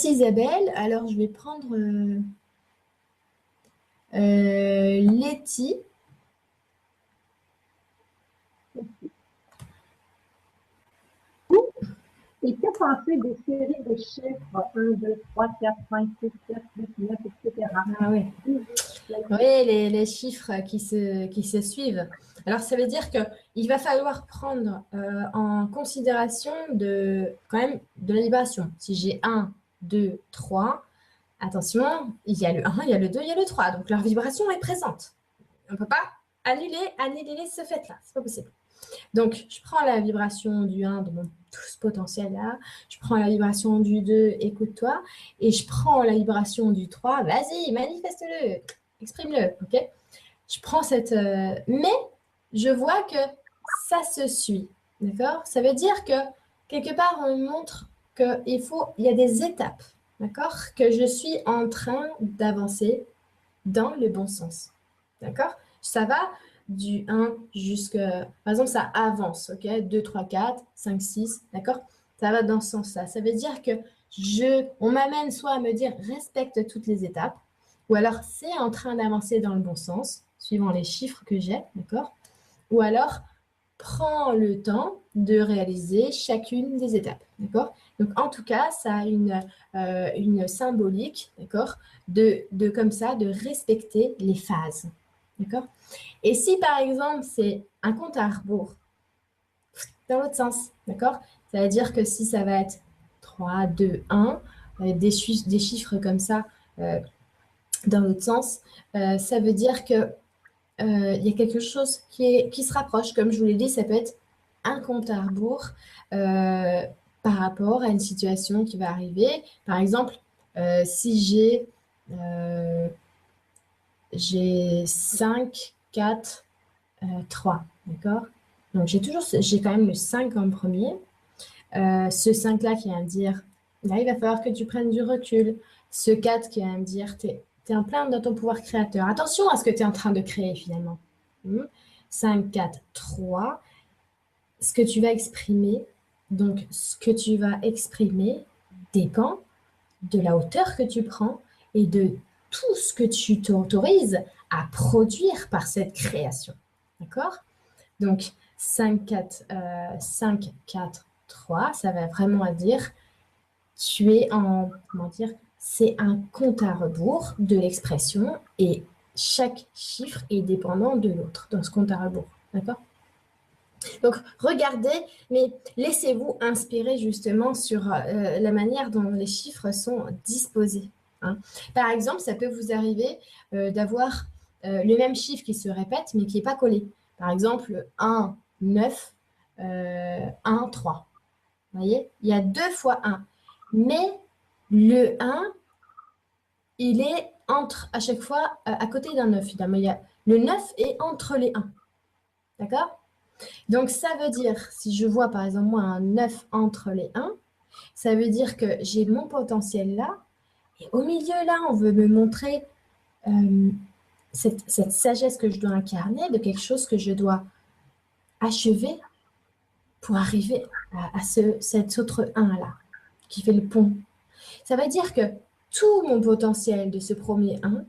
Isabelle. Alors, je vais prendre Letty. Et que penser des séries de chiffres 1, 2, 3, 4, 5, 6, 7, 8, 9, etc. Ah oui. Oui, les chiffres qui se suivent. Alors, ça veut dire qu'il va falloir prendre en considération quand même de la vibration. Si j'ai 1, 2, 3, attention, il y a le 1, il y a le 2, il y a le 3. Donc, leur vibration est présente. On ne peut pas annuler ce fait-là. C'est pas possible. Donc, je prends la vibration du 1 de mon tous potentiel là. Je prends la vibration du 2, écoute-toi. Et je prends la vibration du 3, vas-y, manifeste-le, exprime-le, ok? Je prends cette... mais je vois que ça se suit, d'accord? Ça veut dire que, quelque part, on me montre qu'il y a des étapes, d'accord? Que je suis en train d'avancer dans le bon sens, d'accord? Ça va du 1 jusqu'à... Par exemple, ça avance, ok? 2, 3, 4, 5, 6, d'accord? Ça va dans ce sens-là. Ça veut dire que on m'amène soit à me dire respecte toutes les étapes, ou alors c'est en train d'avancer dans le bon sens, suivant les chiffres que j'ai, d'accord? Ou alors prends le temps de réaliser chacune des étapes, d'accord? Donc en tout cas, ça a une symbolique, d'accord? Comme ça, de respecter les phases, d'accord? Et si par exemple c'est un compte à rebours, dans l'autre sens, d'accord? Ça veut dire que si ça va être 3, 2, 1, des chiffres comme ça dans l'autre sens, ça veut dire que il y a quelque chose qui se rapproche. Comme je vous l'ai dit, ça peut être un compte à rebours par rapport à une situation qui va arriver. Par exemple, si j'ai 5, 4, 3, d'accord? Donc, j'ai quand même le 5 en premier. Ce 5-là qui va me dire, là, il va falloir que tu prennes du recul. Ce 4 qui va me dire, tu es en plein dans ton pouvoir créateur. Attention à ce que tu es en train de créer finalement. 5, 4, 3. Ce que tu vas exprimer, donc ce que tu vas exprimer dépend de la hauteur que tu prends et de tout ce que tu t'autorises à produire par cette création. D'accord? Donc, 5, 4, 5, 4, 3, ça va vraiment dire, tu es comment dire, c'est un compte à rebours de l'expression et chaque chiffre est dépendant de l'autre dans ce compte à rebours. D'accord? Donc, regardez, mais laissez-vous inspirer justement sur la manière dont les chiffres sont disposés. Hein. Par exemple, ça peut vous arriver d'avoir le même chiffre qui se répète, mais qui n'est pas collé. Par exemple, 1, 9, 1, 3. Vous voyez, il y a 2 fois 1. Mais le 1, il est à chaque fois à côté d'un 9. Finalement. Le 9 est entre les 1. D'accord? Donc, ça veut dire, si je vois par exemple moi un 9 entre les 1, ça veut dire que j'ai mon potentiel là, et au milieu là, on veut me montrer cette sagesse que je dois incarner, de quelque chose que je dois achever pour arriver à cet autre 1 là, qui fait le pont. Ça veut dire que tout mon potentiel de ce premier 1,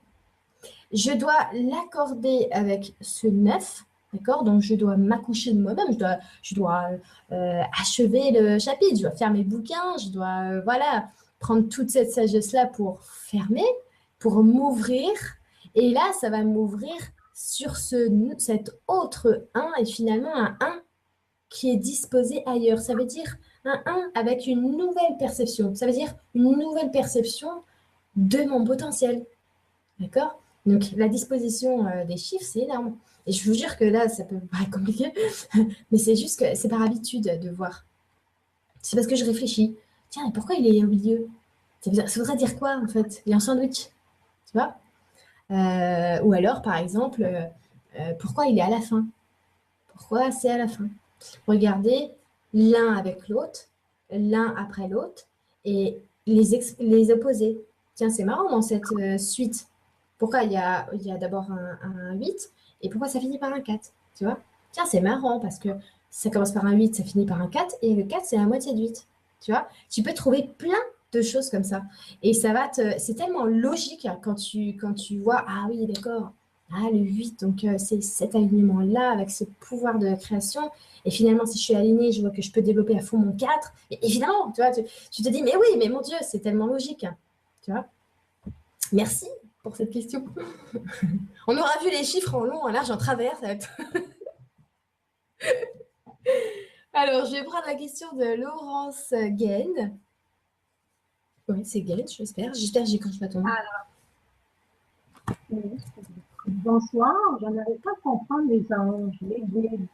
je dois l'accorder avec ce 9. D'accord? Donc, je dois m'accoucher de moi-même, je dois achever le chapitre, je dois faire mes bouquins, je dois voilà, prendre toute cette sagesse-là pour fermer, pour m'ouvrir. Et là, ça va m'ouvrir sur cet autre 1 et finalement un 1 qui est disposé ailleurs. Ça veut dire un 1 avec une nouvelle perception. Ça veut dire une nouvelle perception de mon potentiel. D'accord? Donc, la disposition des chiffres, c'est énorme. Et je vous jure que là, ça peut paraître compliqué, mais c'est juste que c'est par habitude de voir. C'est parce que je réfléchis. Tiens, et pourquoi il est au milieu? Ça voudrait dire quoi, en fait? Il y a un sandwich, tu vois? Ou alors, par exemple, pourquoi il est à la fin? Pourquoi c'est à la fin? Regardez l'un avec l'autre, l'un après l'autre, et les opposer. Tiens, c'est marrant dans cette suite. Pourquoi il y a d'abord un 8 et pourquoi ça finit par un 4, tu vois? Tiens, c'est marrant parce que ça commence par un 8, ça finit par un 4 et le 4, c'est la moitié de 8, tu vois? Tu peux trouver plein de choses comme ça. Et ça va te... C'est tellement logique quand tu vois, ah oui, d'accord, ah, le 8 donc c'est cet alignement-là, avec ce pouvoir de création. Et finalement, si je suis alignée, je vois que je peux développer à fond mon 4. Et évidemment, tu vois, tu te dis, mais oui, mais mon Dieu, c'est tellement logique. Tu vois? Merci pour cette question. On aura vu les chiffres en long, en large, en travers. Ça va être... Alors, je vais prendre la question de Laurence Gaine. Oui, c'est Gaine, j'espère. J'espère que j'écorche pas ton nom. Bonsoir, j'aimerais pas comprendre les anges, les guides.